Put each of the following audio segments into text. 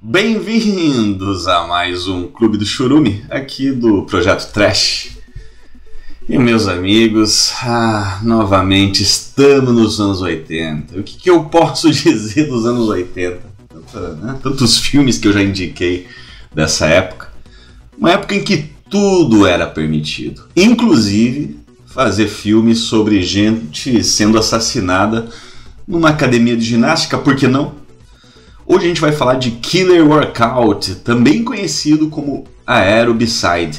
Bem-vindos a mais um Clube do Churume, aqui do Projeto Trash. E meus amigos, novamente estamos nos anos 80. O que eu posso dizer dos anos 80? Tantos filmes que eu já indiquei dessa época. Uma época em que tudo era permitido, inclusive fazer filmes sobre gente sendo assassinada numa academia de ginástica, por que não? Hoje a gente vai falar de Killer Workout, também conhecido como Aerobicide.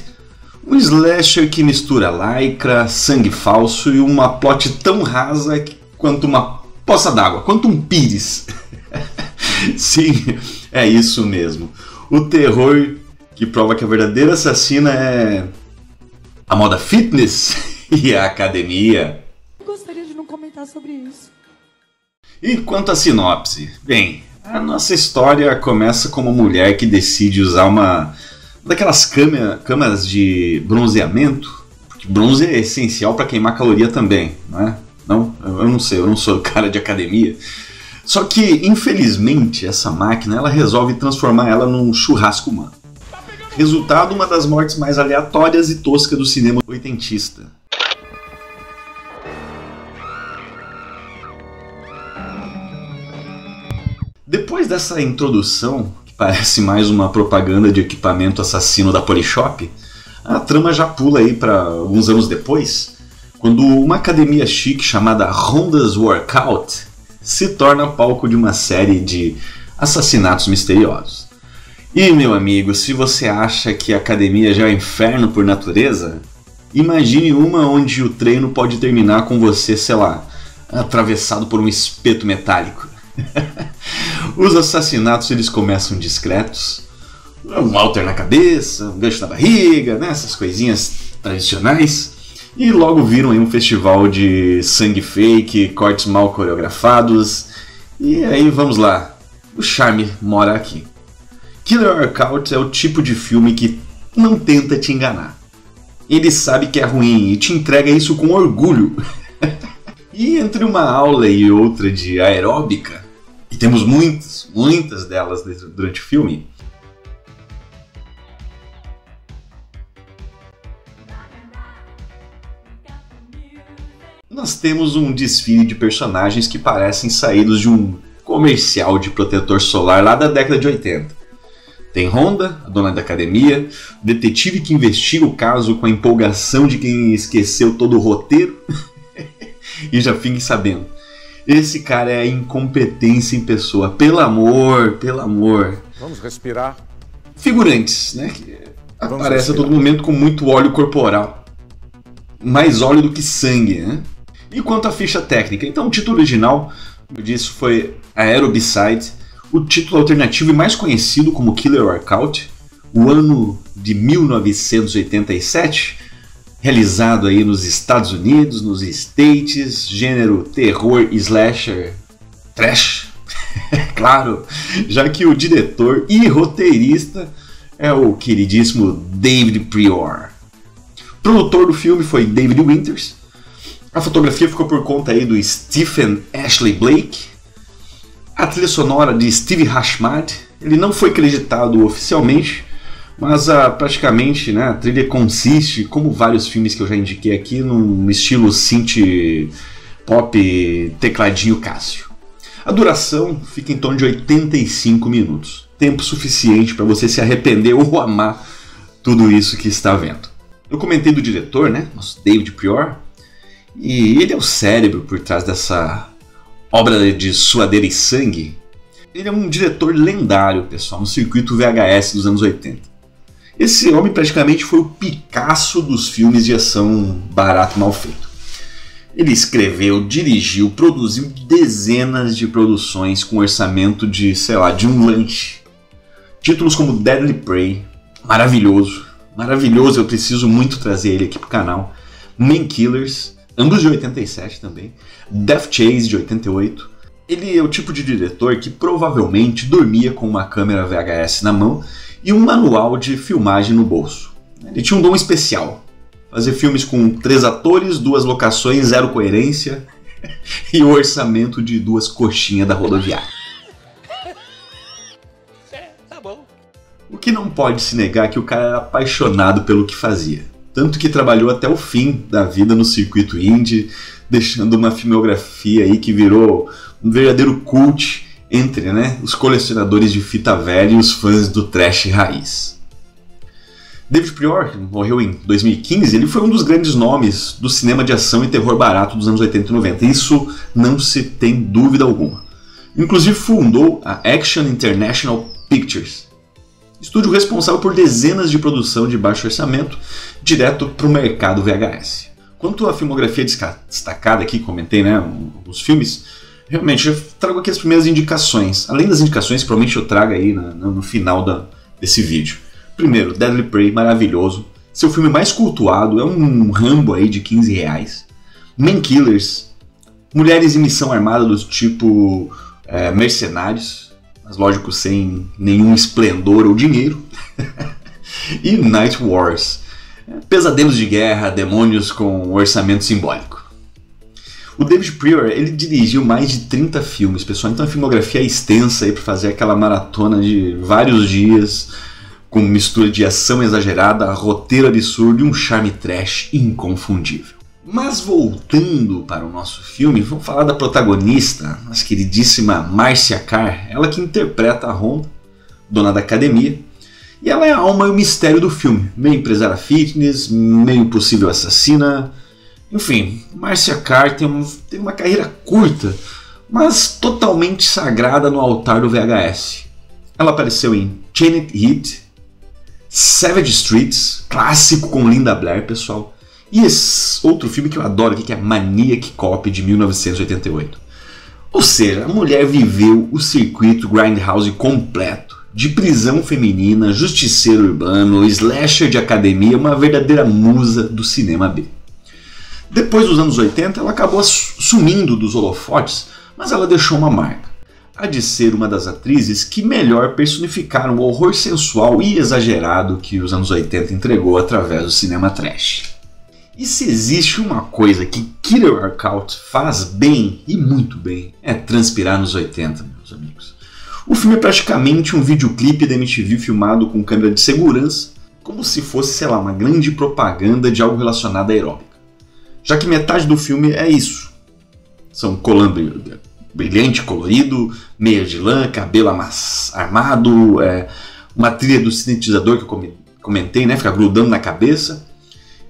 Um slasher que mistura lycra, sangue falso e uma plot tão rasa quanto uma poça d'água, quanto um pires. Sim, é isso mesmo. O terror que prova que a verdadeira assassina é a moda fitness e a academia. Eu gostaria de não comentar sobre isso. E quanto à sinopse? Bem, a nossa história começa com uma mulher que decide usar uma daquelas câmeras de bronzeamento, porque bronze é essencial para queimar caloria também, não é? Não? Eu não sei, eu não sou cara de academia. Só que, infelizmente, essa máquina ela resolve transformar ela num churrasco humano. Resultado, uma das mortes mais aleatórias e toscas do cinema oitentista. Depois dessa introdução, que parece mais uma propaganda de equipamento assassino da Polishop, a trama já pula aí para alguns anos depois, quando uma academia chique chamada Honda's Workout se torna palco de uma série de assassinatos misteriosos. E, meu amigo, se você acha que a academia já é um inferno por natureza, imagine uma onde o treino pode terminar com você, sei lá, atravessado por um espeto metálico. Os assassinatos eles começam discretos, um halter na cabeça, um gancho na barriga, né, essas coisinhas tradicionais, e logo viram aí um festival de sangue fake, cortes mal coreografados, e aí vamos lá, o charme mora aqui. Killer Workout é o tipo de filme que não tenta te enganar. Ele sabe que é ruim e te entrega isso com orgulho. E entre uma aula e outra de aeróbica, e temos muitas delas durante o filme, nós temos um desfile de personagens que parecem saídos de um comercial de protetor solar lá da década de 80. Tem Honda, a dona da academia, o detetive que investiga o caso com a empolgação de quem esqueceu todo o roteiro e já fique sabendo. Esse cara é a incompetência em pessoa. Pelo amor. Vamos respirar. Figurantes, né? Que aparecem a todo momento com muito óleo corporal. Mais óleo do que sangue, né? E quanto à ficha técnica? Então, o título original, como eu disse, foi Aerobicide. O título alternativo e mais conhecido como Killer Workout. O ano de 1987. Realizado aí nos Estados Unidos, nos States, gênero terror slasher trash, claro, já que o diretor e roteirista é o queridíssimo David Prior. O produtor do filme foi David Winters, a fotografia ficou por conta aí do Stephen Ashley Blake, a trilha sonora de Steve Hashmad, ele não foi creditado oficialmente, mas praticamente, né, a trilha consiste, como vários filmes que eu já indiquei aqui, num estilo synth pop tecladinho Cássio. A duração fica em torno de 85 minutos. Tempo suficiente para você se arrepender ou amar tudo isso que está vendo. Eu comentei do diretor, né, nosso David Prior, e ele é o cérebro por trás dessa obra de suadeira e sangue. Ele é um diretor lendário, pessoal, no circuito VHS dos anos 80. Esse homem praticamente foi o Picasso dos filmes de ação barato e mal feito. Ele escreveu, dirigiu, produziu dezenas de produções com orçamento de, sei lá, de um lanche. Títulos como Deadly Prey, maravilhoso, eu preciso muito trazer ele aqui pro canal. Man Killers, ambos de 87 também. Death Chase de 88. Ele é o tipo de diretor que provavelmente dormia com uma câmera VHS na mão e um manual de filmagem no bolso. Ele tinha um dom especial. Fazer filmes com 3 atores, 2 locações, 0 coerência e o orçamento de 2 coxinhas da rodoviária. Tá O que não pode se negar é que o cara era apaixonado pelo que fazia, tanto que trabalhou até o fim da vida no circuito indie, deixando uma filmografia aí que virou um verdadeiro cult entre, né, os colecionadores de fita velha e os fãs do trash raiz. David Prior, que morreu em 2015, ele foi um dos grandes nomes do cinema de ação e terror barato dos anos 80 e 90. Isso não se tem dúvida alguma. Inclusive fundou a Action International Pictures, estúdio responsável por dezenas de produção de baixo orçamento direto para o mercado VHS. Quanto à filmografia destacada aqui, comentei, né, os filmes, realmente eu trago aqui as primeiras indicações. Além das indicações que provavelmente eu trago aí no final desse vídeo. Primeiro, Deadly Prey, maravilhoso. Seu filme mais cultuado é um Rambo aí de R$15. Man Killers, mulheres em missão armada do tipo mercenários, mas lógico sem nenhum esplendor ou dinheiro. E Night Wars, pesadelos de guerra, demônios com orçamento simbólico. O David Prior, ele dirigiu mais de 30 filmes, pessoal, então a filmografia é extensa aí para fazer aquela maratona de vários dias, com mistura de ação exagerada, roteiro absurdo e um charme trash inconfundível. Mas voltando para o nosso filme, vamos falar da protagonista, a queridíssima Marcia Carr, ela que interpreta a Honda, dona da academia, e ela é a alma e o mistério do filme, meio empresária fitness, meio possível assassina. Enfim, Marcia Carr tem uma carreira curta, mas totalmente sagrada no altar do VHS. Ela apareceu em Chained Heat, Savage Streets, clássico com Linda Blair, pessoal. E esse outro filme que eu adoro aqui, que é Maniac Cop, de 1988. Ou seja, a mulher viveu o circuito Grindhouse completo. De prisão feminina, justiceiro urbano, slasher de academia, uma verdadeira musa do cinema B. Depois dos anos 80, ela acabou sumindo dos holofotes, mas ela deixou uma marca. Há de ser uma das atrizes que melhor personificaram o horror sensual e exagerado que os anos 80 entregou através do cinema trash. E se existe uma coisa que Killer Workout faz bem, e muito bem, é transpirar nos 80, meus amigos. O filme é praticamente um videoclipe da MTV filmado com câmera de segurança, como se fosse, sei lá, uma grande propaganda de algo relacionado à aeróbica. Já que metade do filme é isso. São colando brilhante, colorido, meia de lã, cabelo armado, uma trilha do sintetizador que eu comentei, né, fica grudando na cabeça.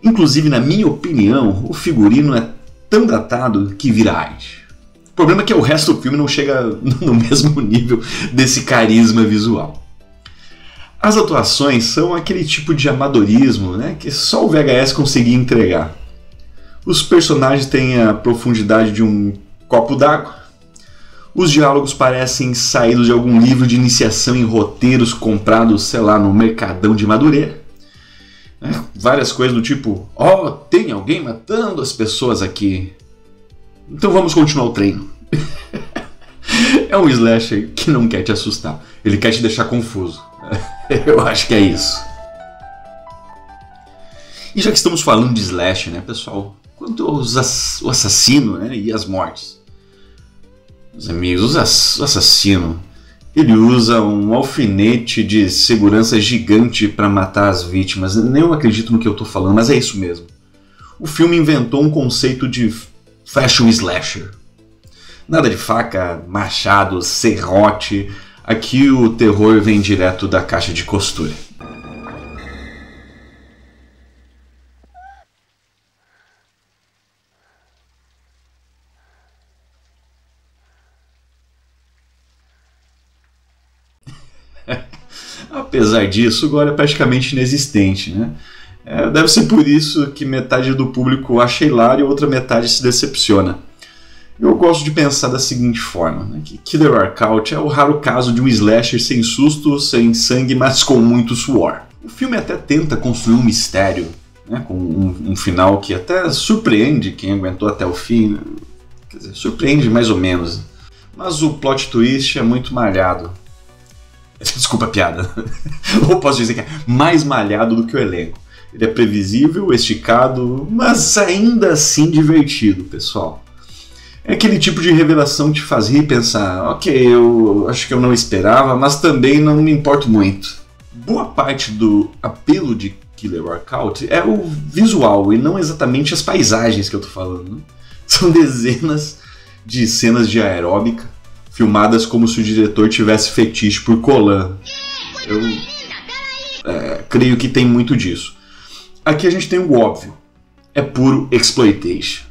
Inclusive, na minha opinião, o figurino é tão datado que vira arte. O problema é que o resto do filme não chega no mesmo nível desse carisma visual. As atuações são aquele tipo de amadorismo, né, que só o VHS conseguia entregar. Os personagens têm a profundidade de um copo d'água. Os diálogos parecem saídos de algum livro de iniciação em roteiros comprados, sei lá, no Mercadão de Madureira. Várias coisas do tipo, tem alguém matando as pessoas aqui. Então vamos continuar o treino. É um slasher que não quer te assustar, ele quer te deixar confuso. Eu acho que é isso. E já que estamos falando de slasher, né, pessoal? Quanto ao assassino, né, e as mortes. Meus amigos, o assassino, ele usa um alfinete de segurança gigante para matar as vítimas. Nem eu acredito no que eu estou falando, mas é isso mesmo. O filme inventou um conceito de fashion slasher. Nada de faca, machado, serrote. Aqui o terror vem direto da caixa de costura. Apesar disso, o gore é praticamente inexistente, né? Deve ser por isso que metade do público acha hilário e a outra metade se decepciona. Eu gosto de pensar da seguinte forma, né, que Killer Workout é o raro caso de um slasher sem susto, sem sangue, mas com muito suor. O filme até tenta construir um mistério, né, com um final que até surpreende quem aguentou até o fim. Quer dizer, surpreende mais ou menos. Mas o plot twist é muito malhado. Desculpa a piada. Ou posso dizer que é mais malhado do que o elenco. Ele é previsível, esticado, mas ainda assim divertido, pessoal. É aquele tipo de revelação que te faz rir e pensar, ok, eu acho que eu não esperava, mas também não me importo muito. Boa parte do apelo de Killer Workout é o visual e não exatamente as paisagens que eu tô falando. São dezenas de cenas de aeróbica filmadas como se o diretor tivesse fetiche por Colan. Eu creio que tem muito disso. Aqui a gente tem o óbvio. É puro exploitation.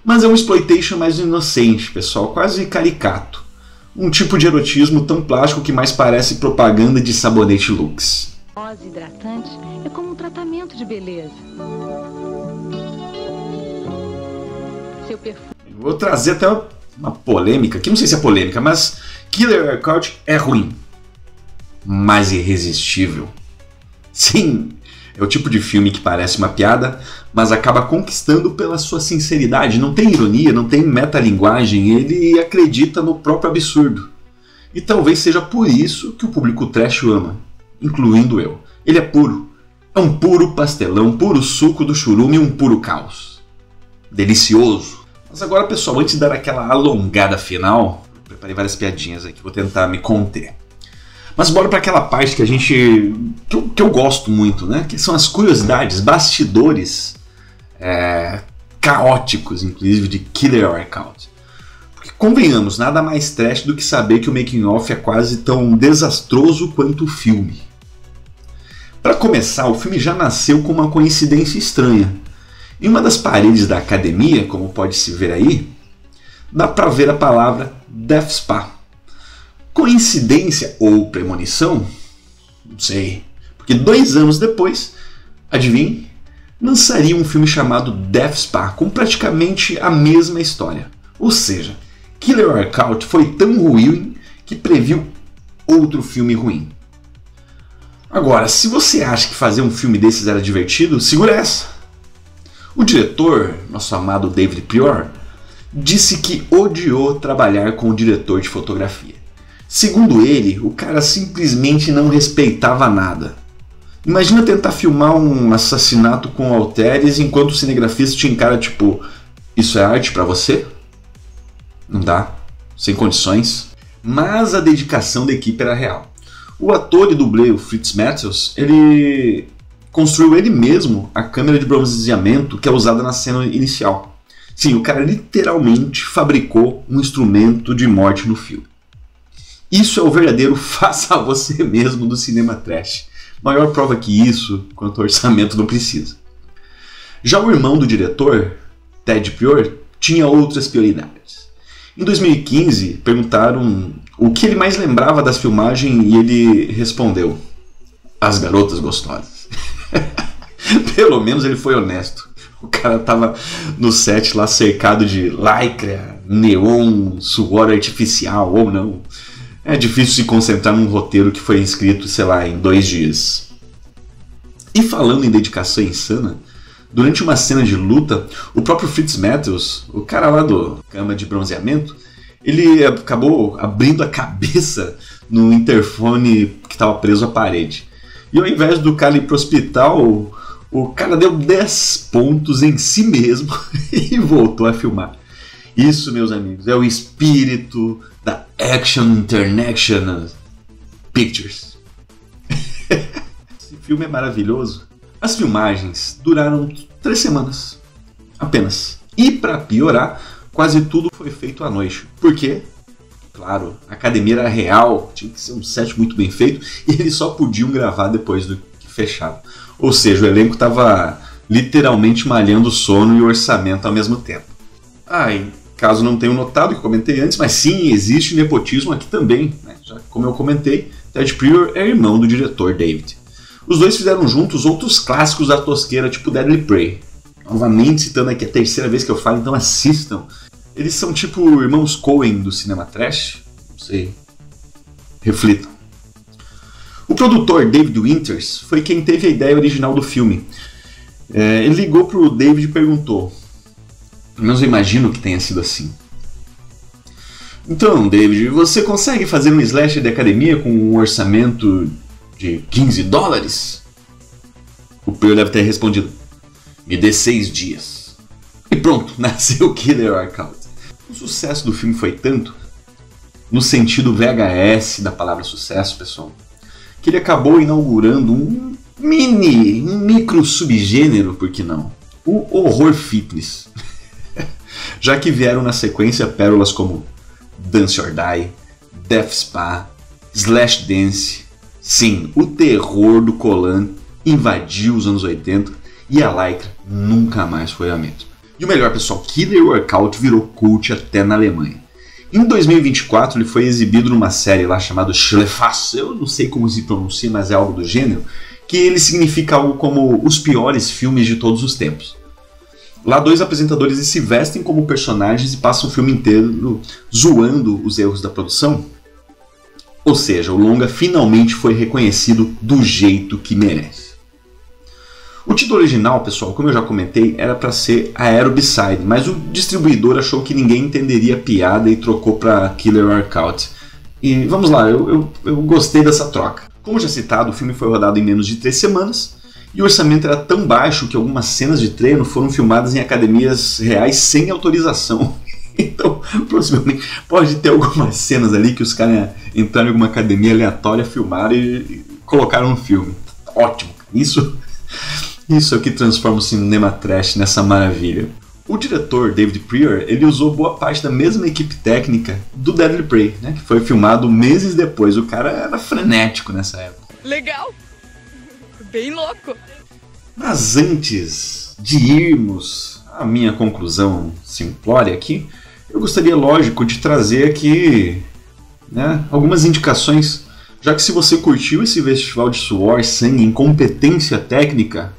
Mas é um exploitation mais inocente, pessoal, quase caricato. Um tipo de erotismo tão plástico que mais parece propaganda de sabonete Lux. Dose hidratante é como um tratamento de beleza. Seu perfume. Vou trazer até uma polêmica, que não sei se é polêmica, mas Killer Workout é ruim, mas irresistível. Sim, é o tipo de filme que parece uma piada, mas acaba conquistando pela sua sinceridade. Não tem ironia, não tem metalinguagem, ele acredita no próprio absurdo. E talvez seja por isso que o público trash o ama, incluindo eu. Ele é puro. É um puro pastelão, puro suco do churume e um puro caos. Delicioso. Mas agora, pessoal, antes de dar aquela alongada final, eu preparei várias piadinhas aqui, vou tentar me conter. Mas bora para aquela parte que que eu gosto muito, né? Que são as curiosidades, bastidores caóticos, inclusive, de Killer Workout. Porque, convenhamos, nada mais trash do que saber que o making-of é quase tão desastroso quanto o filme. Para começar, o filme já nasceu com uma coincidência estranha. Em uma das paredes da academia, como pode se ver aí, dá para ver a palavra Death Spa. Coincidência ou premonição? Não sei. Porque 2 anos depois, adivinhe, lançaria um filme chamado Death Spa, com praticamente a mesma história. Ou seja, Killer Workout foi tão ruim que previu outro filme ruim. Agora, se você acha que fazer um filme desses era divertido, segura essa. O diretor, nosso amado David Prior, disse que odiou trabalhar com o diretor de fotografia. Segundo ele, o cara simplesmente não respeitava nada. Imagina tentar filmar um assassinato com halteres enquanto o cinegrafista te encara tipo: isso é arte pra você? Não dá, sem condições. Mas a dedicação da equipe era real. O ator e dublê, o Fritz Matthews, ele construiu ele mesmo a câmera de bronzeamento que é usada na cena inicial. Sim, o cara literalmente fabricou um instrumento de morte no filme. Isso é o verdadeiro faça você mesmo do cinema trash. Maior prova que isso, quanto ao orçamento, não precisa. Já o irmão do diretor, Ted Prior, tinha outras prioridades. Em 2015, perguntaram o que ele mais lembrava das filmagens e ele respondeu: as garotas gostosas. Pelo menos ele foi honesto. O cara tava no set lá cercado de lycra, neon, suor artificial ou não. É difícil se concentrar num roteiro que foi escrito, sei lá, em 2 dias. E falando em dedicação insana, durante uma cena de luta, o próprio Fritz Matthews, o cara lá do cama de bronzeamento, ele acabou abrindo a cabeça no interfone que estava preso à parede. E ao invés do cara ir pro hospital, o cara deu 10 pontos em si mesmo e voltou a filmar. Isso, meus amigos, é o espírito da Action International Pictures. Esse filme é maravilhoso. As filmagens duraram 3 semanas, apenas. E para piorar, quase tudo foi feito à noite. Por quê? Claro, a academia era real, tinha que ser um set muito bem feito e eles só podiam gravar depois do que fechava. Ou seja, o elenco estava literalmente malhando o sono e o orçamento ao mesmo tempo. E caso não tenham notado, que comentei antes, mas sim, existe nepotismo aqui também, né? Já como eu comentei, Ted Prior é irmão do diretor David. Os dois fizeram juntos outros clássicos da tosqueira, tipo Deadly Prey. Novamente citando aqui a 3ª vez que eu falo, então assistam. Eles são tipo irmãos Coen do cinema trash, não sei, reflitam. O produtor David Winters foi quem teve a ideia original do filme. Ele ligou pro David e perguntou: pelo menos eu imagino que tenha sido assim. Então, David, você consegue fazer um slasher de academia com um orçamento de $15? O Prior deve ter respondido: me dê 6 dias. E pronto, nasceu Killer Workout. O sucesso do filme foi tanto, no sentido VHS da palavra sucesso, pessoal, que ele acabou inaugurando um micro subgênero, por que não? O horror fitness. Já que vieram na sequência pérolas como Dance or Die, Death Spa, Slash Dance. Sim, o terror do Colan invadiu os anos 80 e a Lycra nunca mais foi a mesma. E o melhor, pessoal, Killer Workout virou cult até na Alemanha. Em 2024 ele foi exibido numa série lá chamada Schlefass, eu não sei como se pronuncia, mas é algo do gênero, que ele significa algo como os piores filmes de todos os tempos. Lá 2 apresentadores se vestem como personagens e passam o filme inteiro zoando os erros da produção. Ou seja, o longa finalmente foi reconhecido do jeito que merece. O título original, pessoal, como eu já comentei, era para ser Aerobicide, mas o distribuidor achou que ninguém entenderia a piada e trocou para Killer Workout. E vamos lá, eu gostei dessa troca. Como já citado, o filme foi rodado em menos de 3 semanas e o orçamento era tão baixo que algumas cenas de treino foram filmadas em academias reais sem autorização. Então, possivelmente, pode ter algumas cenas ali que os caras entraram em alguma academia aleatória, filmaram e colocaram no filme. Ótimo! Isso é o que transforma o cinema trash nessa maravilha. O diretor, David Prior, ele usou boa parte da mesma equipe técnica do Deadly Prey, né, que foi filmado meses depois. O cara era frenético nessa época. Legal! Bem louco! Mas antes de irmos à minha conclusão simplória aqui, eu gostaria, lógico, de trazer aqui, né, algumas indicações, já que se você curtiu esse festival de suor, sangue, incompetência técnica,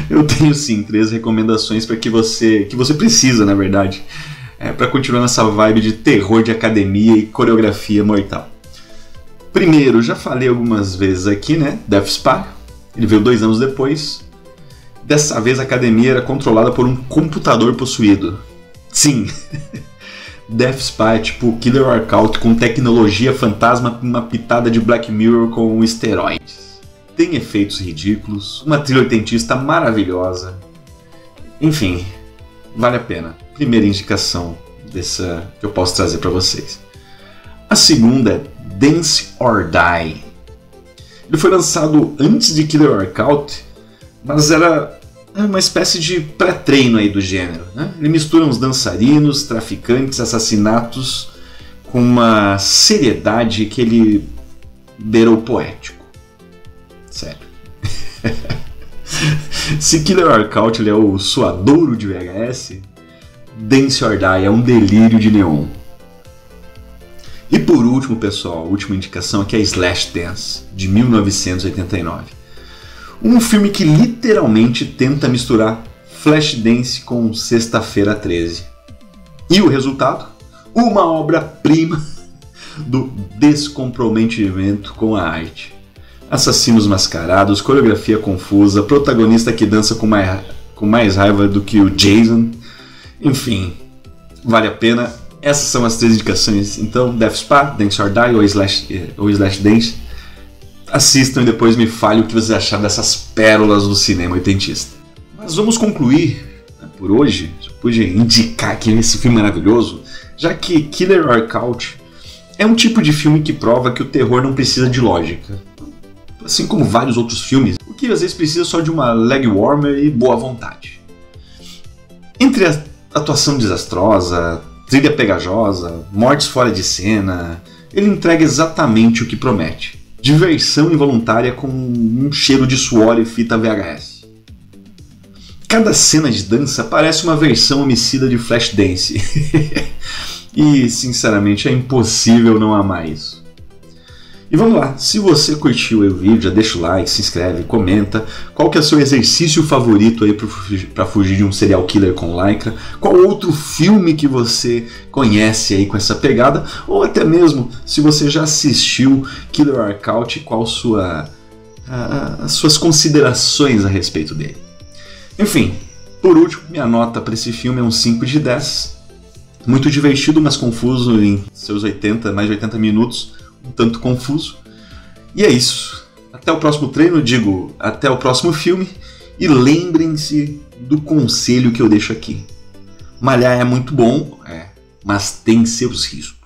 eu tenho sim 3 recomendações para que você precisa, na verdade, para continuar nessa vibe de terror de academia e coreografia mortal. Primeiro, já falei algumas vezes aqui, né, Death Spa, ele veio 2 anos depois. Dessa vez a academia era controlada por um computador possuído. Sim, Death Spa é tipo Killer Workout com tecnologia fantasma, uma pitada de Black Mirror com esteroides. Tem efeitos ridículos, uma trilha oitentista maravilhosa. Enfim, vale a pena. Primeira indicação dessa que eu posso trazer para vocês. A segunda é Dance or Die. Ele foi lançado antes de Killer Workout, mas era uma espécie de pré-treino aí do gênero, né? Ele mistura uns dançarinos, traficantes, assassinatos com uma seriedade que ele beirou poético. Sério. Se Killer Workout ele é o suadouro de VHS, Dance or Die é um delírio de neon. E por último, pessoal, a última indicação aqui é Slash Dance, de 1989. Um filme que literalmente tenta misturar Flashdance com Sexta-feira 13. E o resultado? Uma obra-prima do descomprometimento com a arte. Assassinos mascarados, coreografia confusa, protagonista que dança com mais raiva do que o Jason. Enfim, vale a pena. Essas são as 3 indicações. Então, Death Spa, Dance or Die ou Slash Dance. Assistam e depois me fale o que vocês acharam dessas pérolas do cinema oitentista. Mas vamos concluir, né, por hoje. Eu pude indicar aqui esse filme maravilhoso, já que Killer Workout é um tipo de filme que prova que o terror não precisa de lógica. Assim como vários outros filmes, o que às vezes precisa só de uma leg warmer e boa vontade. Entre a atuação desastrosa, trilha pegajosa, mortes fora de cena, ele entrega exatamente o que promete. Diversão involuntária com um cheiro de suor e fita VHS. Cada cena de dança parece uma versão homicida de Flashdance. E, sinceramente, é impossível não amar isso. E vamos lá, se você curtiu o vídeo, já deixa o like, se inscreve, comenta qual que é o seu exercício favorito aí para fugir de um serial killer com Lycra, qual outro filme que você conhece aí com essa pegada, ou até mesmo se você já assistiu Killer Workout, qual as suas considerações a respeito dele. Enfim, por último, minha nota para esse filme é um 5 de 10, muito divertido, mas confuso em seus mais de 80 minutos, um tanto confuso. E é isso. Até o próximo treino, digo, até o próximo filme. E lembrem-se do conselho que eu deixo aqui. Malhar é muito bom, mas tem seus riscos.